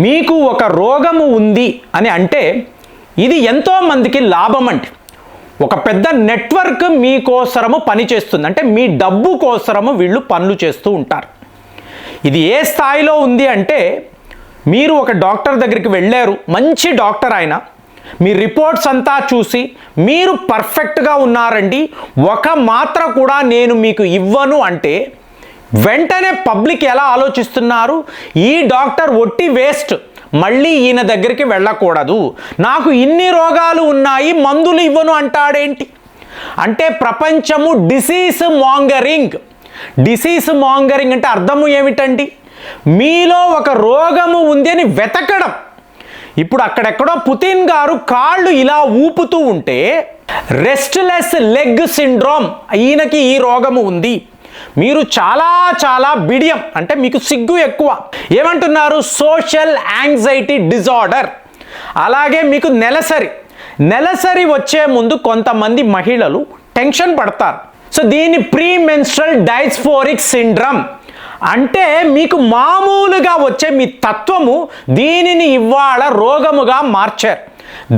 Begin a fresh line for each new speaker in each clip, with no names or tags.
మీకు ఒక రోగము ఉంది అని అంటే ఇది ఎంతో మందికి లాభం అండి. ఒక పెద్ద నెట్వర్క్ మీకోసరము పనిచేస్తుంది. అంటే మీ డబ్బు కోసరము వీళ్ళు పనులు చేస్తూ ఉంటారు. ఇది ఏ స్థాయిలో ఉంది అంటే మీరు ఒక డాక్టర్ దగ్గరికి వెళ్ళారు, మంచి డాక్టర్ ఆయన, మీ రిపోర్ట్స్ అంతా చూసి మీరు పర్ఫెక్ట్గా ఉన్నారండి, ఒక మాత్ర కూడా నేను మీకు ఇవ్వను అంటే వెంటనే పబ్లిక్ ఎలా ఆలోచిస్తున్నారు, ఈ డాక్టర్ ఒట్టి వేస్ట్, మళ్ళీ ఈయన దగ్గరికి వెళ్ళకూడదు, నాకు ఇన్ని రోగాలు ఉన్నాయి మందులు ఇవ్వను అంటాడేంటి అంటే ప్రపంచము డిసీజ్ మాంగరింగ్. డిసీజ్ మాంగరింగ్ అంటే అర్థము ఏమిటండి, మీలో ఒక రోగము ఉంది అని వెతకడం. ఇప్పుడు అక్కడెక్కడో పుతిన్ గారు కాళ్ళు ఇలా ఊపుతూ ఉంటే రెస్ట్లెస్ లెగ్ సిండ్రోమ్, ఈయనకి ఈ రోగము ఉంది, మీరు చాలా చాలా బిడియం అంటే మీకు సిగ్గు ఎక్కువ, ఏమంటున్నారు సోషల్ యాంగ్జైటీ డిజార్డర్. అలాగే మీకు నెలసరి వచ్చే ముందు కొంతమంది మహిళలు టెన్షన్ పడతారు. సో దీన్ని ప్రీ మెన్స్ట్రల్ డైస్ఫోరిక్ సిండ్రమ్ అంటే మీకు మామూలుగా వచ్చే మీ తత్వము దీనిని ఇవాళ రోగముగా మార్చారు.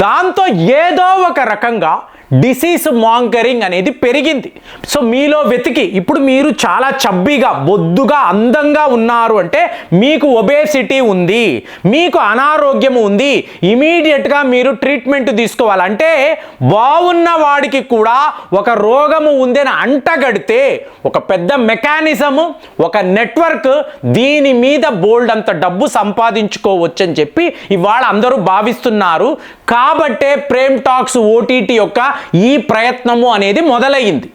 దాంతో ఏదో ఒక రకంగా డిసీజ్ మాంగరింగ్ అనేది పెరిగింది. సో మీలో వెతికి ఇప్పుడు మీరు చాలా చబ్బీగా బొద్దుగా అందంగా ఉన్నారు అంటే మీకు ఒబేసిటీ ఉంది, మీకు అనారోగ్యం ఉంది, ఇమీడియట్గా మీరు ట్రీట్మెంట్ తీసుకోవాలంటే బాగున్న వాడికి కూడా ఒక రోగము ఉందని అంటగడితే ఒక పెద్ద మెకానిజము, ఒక నెట్వర్క్ దీని మీద బోల్డ్ అంత డబ్బు సంపాదించుకోవచ్చు అని చెప్పి ఇవాళ అందరూ భావిస్తున్నారు. కాబట్టే ప్రేమ్ టాక్స్ ఓటీటీ యొక్క ఈ ప్రయత్నము అనేది మొదలయ్యింది.